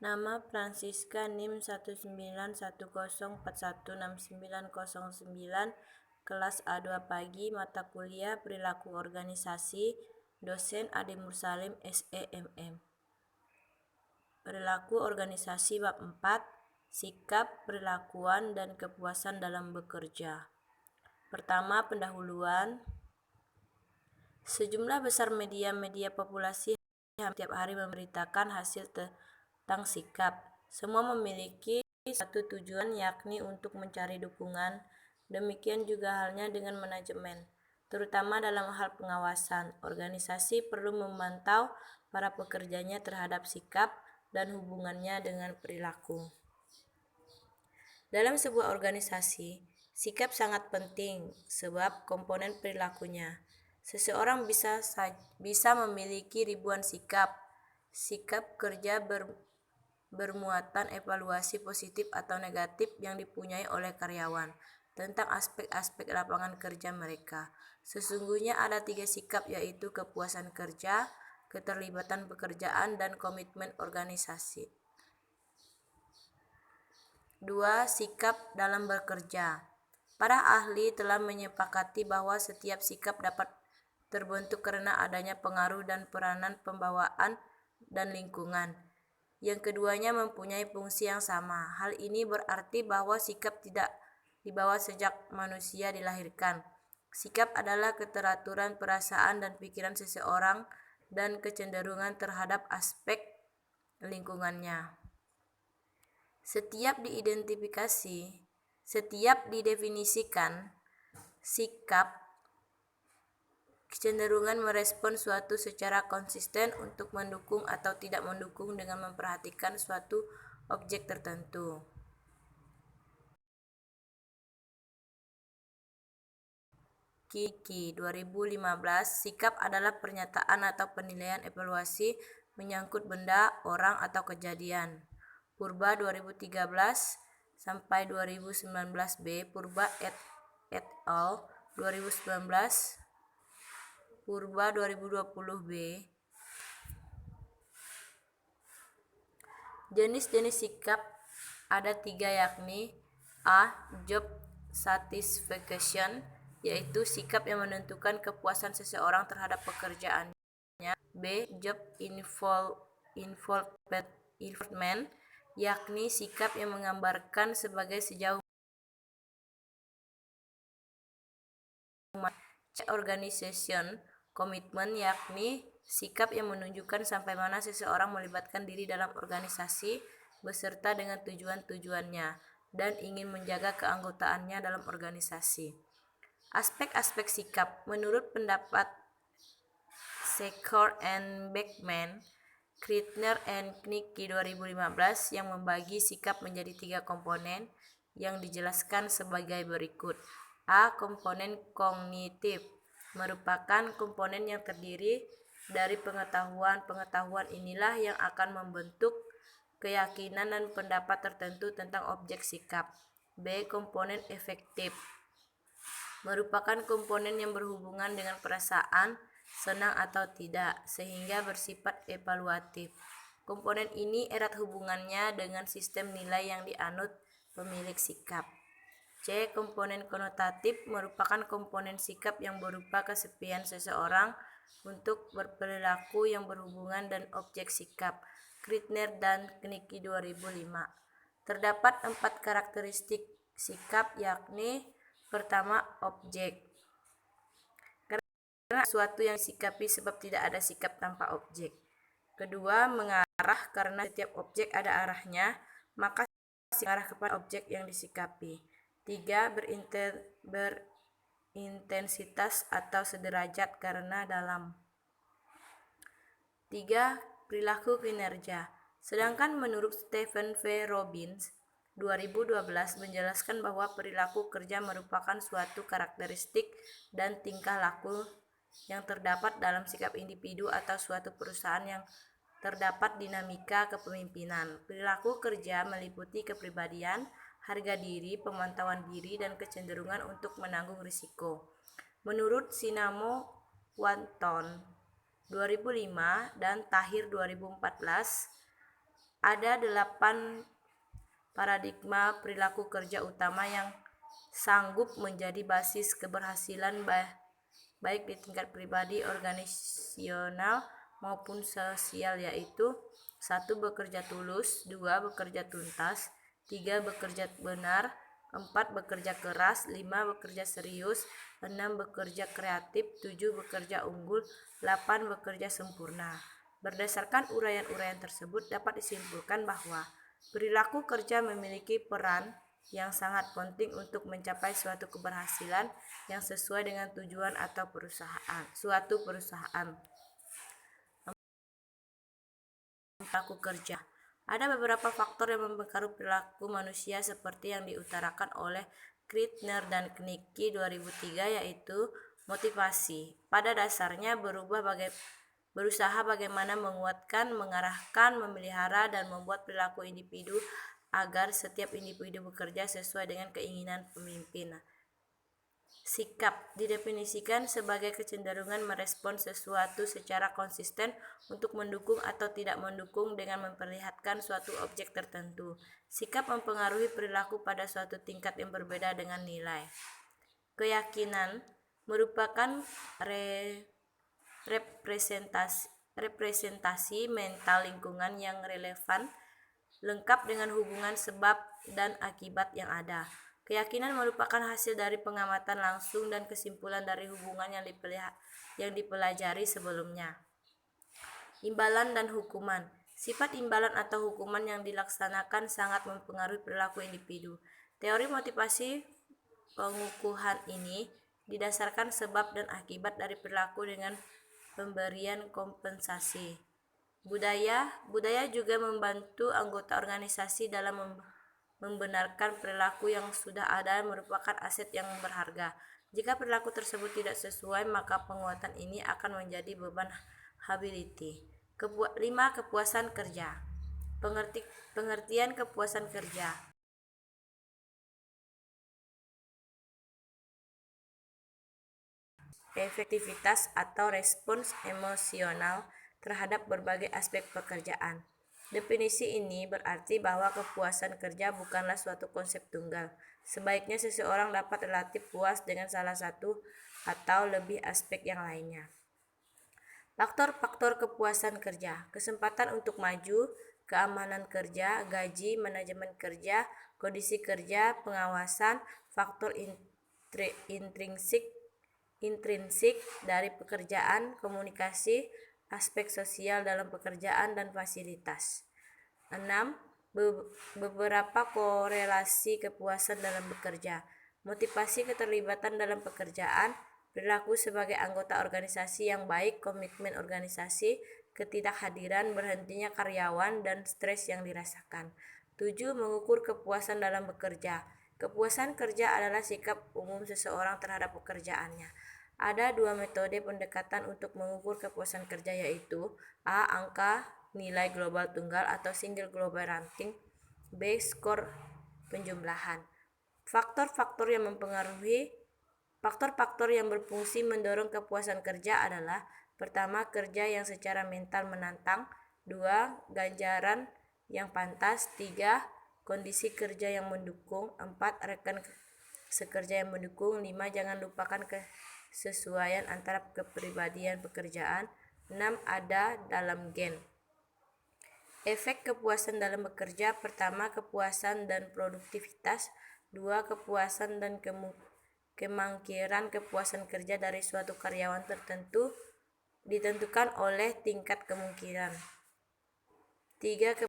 Nama Francisca NIM 19104169009, kelas A2 pagi, mata kuliah Perilaku Organisasi, dosen Ade Mursalim SEMM. Perilaku organisasi bab 4, sikap, perilakuan, dan kepuasan dalam bekerja. Pertama, pendahuluan. Sejumlah besar media populasi setiap hari memberitakan hasil tentang sikap. Semua memiliki satu tujuan, yakni untuk mencari dukungan. Demikian juga halnya dengan manajemen, terutama dalam hal pengawasan. Organisasi perlu memantau para pekerjanya terhadap sikap dan hubungannya dengan perilaku. Dalam sebuah organisasi, sikap sangat penting sebab komponen perilakunya. Seseorang bisa memiliki ribuan sikap. Sikap kerja bermuatan evaluasi positif atau negatif yang dipunyai oleh karyawan tentang aspek-aspek lapangan kerja mereka. Sesungguhnya ada 3 sikap, yaitu kepuasan kerja, keterlibatan pekerjaan, dan komitmen organisasi. 2. Sikap dalam bekerja. Para ahli telah menyepakati bahwa setiap sikap dapat terbentuk karena adanya pengaruh dan peranan pembawaan dan lingkungan. Yang keduanya mempunyai fungsi yang sama. Hal ini berarti bahwa sikap tidak dibawa sejak manusia dilahirkan. Sikap adalah keteraturan perasaan dan pikiran seseorang dan kecenderungan terhadap aspek lingkungannya. Setiap didefinisikan, sikap kecenderungan merespon suatu secara konsisten untuk mendukung atau tidak mendukung dengan memperhatikan suatu objek tertentu. Kiki 2015, sikap adalah pernyataan atau penilaian evaluasi menyangkut benda, orang, atau kejadian. Purba 2013 sampai 2019b, Purba et al. 2019, Purba 2020b. Jenis-jenis sikap ada 3, yakni A. Job satisfaction, yaitu sikap yang menentukan kepuasan seseorang terhadap pekerjaannya. B. Job involvement, yakni sikap yang menggambarkan sebagai sejauh C. Organization commitment, yakni sikap yang menunjukkan sampai mana seseorang melibatkan diri dalam organisasi beserta dengan tujuan-tujuannya dan ingin menjaga keanggotaannya dalam organisasi. Aspek-aspek sikap menurut pendapat Secker and Beckman, Krittner and Knicki 2015, yang membagi sikap menjadi 3 komponen yang dijelaskan sebagai berikut. A. Komponen kognitif merupakan komponen yang terdiri dari pengetahuan. Pengetahuan inilah yang akan membentuk keyakinan dan pendapat tertentu tentang objek sikap. B. Komponen efektif merupakan komponen yang berhubungan dengan perasaan, senang atau tidak, sehingga bersifat evaluatif. Komponen ini erat hubungannya dengan sistem nilai yang dianut pemilik sikap. C. Komponen konotatif merupakan komponen sikap yang berupa kesepian seseorang untuk berperilaku yang berhubungan dan objek sikap. Krittner dan Knicki 2005. Terdapat 4 karakteristik sikap, yakni pertama, objek. Karena sesuatu yang disikapi sebab tidak ada sikap tanpa objek. Kedua, mengarah, karena setiap objek ada arahnya, maka mengarah kepada objek yang disikapi. 3. Berintensitas atau sederajat, karena dalam 3. Perilaku kinerja. Sedangkan menurut Stephen V. Robbins 2012 menjelaskan bahwa perilaku kerja merupakan suatu karakteristik dan tingkah laku yang terdapat dalam sikap individu atau suatu perusahaan yang terdapat dinamika kepemimpinan. Perilaku kerja meliputi kepribadian, harga diri, pemantauan diri, dan kecenderungan untuk menanggung risiko. Menurut Sinamo Wanton 2005 dan Tahir 2014, Ada 8 paradigma perilaku kerja utama yang sanggup menjadi basis keberhasilan baik di tingkat pribadi, organisasional, maupun sosial, yaitu 1. Bekerja tulus, 2. Bekerja tuntas, 3. Bekerja benar, 4. Bekerja keras, 5. Bekerja serius, 6. Bekerja kreatif, 7. Bekerja unggul, 8. Bekerja sempurna. Berdasarkan uraian-uraian tersebut dapat disimpulkan bahwa perilaku kerja memiliki peran yang sangat penting untuk mencapai suatu keberhasilan yang sesuai dengan tujuan atau suatu perusahaan. Perilaku kerja. Ada beberapa faktor yang mempengaruhi perilaku manusia seperti yang diutarakan oleh Krittner dan Knicky 2003, yaitu motivasi. Pada dasarnya berusaha bagaimana menguatkan, mengarahkan, memelihara, dan membuat perilaku individu agar setiap individu bekerja sesuai dengan keinginan pemimpin. Sikap didefinisikan sebagai kecenderungan merespons sesuatu secara konsisten untuk mendukung atau tidak mendukung dengan memperlihatkan suatu objek tertentu. Sikap mempengaruhi perilaku pada suatu tingkat yang berbeda dengan nilai. Keyakinan merupakan representasi mental lingkungan yang relevan, lengkap dengan hubungan sebab dan akibat yang ada. Keyakinan merupakan hasil dari pengamatan langsung dan kesimpulan dari hubungan yang dipelajari sebelumnya. Imbalan dan hukuman. Sifat imbalan atau hukuman yang dilaksanakan sangat mempengaruhi perilaku individu. Teori motivasi pengukuhan ini didasarkan sebab dan akibat dari perilaku dengan pemberian kompensasi. Budaya juga membantu anggota organisasi dalam membenarkan perilaku yang sudah ada merupakan aset yang berharga. Jika perilaku tersebut tidak sesuai, maka penguatan ini akan menjadi beban liability. 5. Kepuasan kerja. Pengertian kepuasan kerja. Efektivitas atau respons emosional terhadap berbagai aspek pekerjaan. Definisi ini berarti bahwa kepuasan kerja bukanlah suatu konsep tunggal. Sebaiknya seseorang dapat relatif puas dengan salah satu atau lebih aspek yang lainnya. Faktor-faktor kepuasan kerja: kesempatan untuk maju, keamanan kerja, gaji, manajemen kerja, kondisi kerja, pengawasan, faktor intrinsik dari pekerjaan, komunikasi, aspek sosial dalam pekerjaan, dan fasilitas. 6. Beberapa korelasi kepuasan dalam bekerja. Motivasi keterlibatan dalam pekerjaan, perilaku sebagai anggota organisasi yang baik, komitmen organisasi, ketidakhadiran, berhentinya karyawan, dan stres yang dirasakan. 7. Mengukur kepuasan dalam bekerja. Kepuasan kerja adalah sikap umum seseorang terhadap pekerjaannya. Ada 2 metode pendekatan untuk mengukur kepuasan kerja, yaitu A. Angka nilai global tunggal atau single global rating, B. Skor penjumlahan. Faktor-faktor yang berfungsi mendorong kepuasan kerja adalah: pertama, kerja yang secara mental menantang, 2. Ganjaran yang pantas, 3. Kondisi kerja yang mendukung, 4. Rekan sekerja yang mendukung, 5. Jangan lupakan kesesuaian antara kepribadian pekerjaan, 6. Ada dalam gen. Efek kepuasan dalam bekerja: pertama, kepuasan dan produktivitas, 2. Kepuasan dan kemungkinan kepuasan kerja dari suatu karyawan tertentu ditentukan oleh tingkat kemungkinan. 3.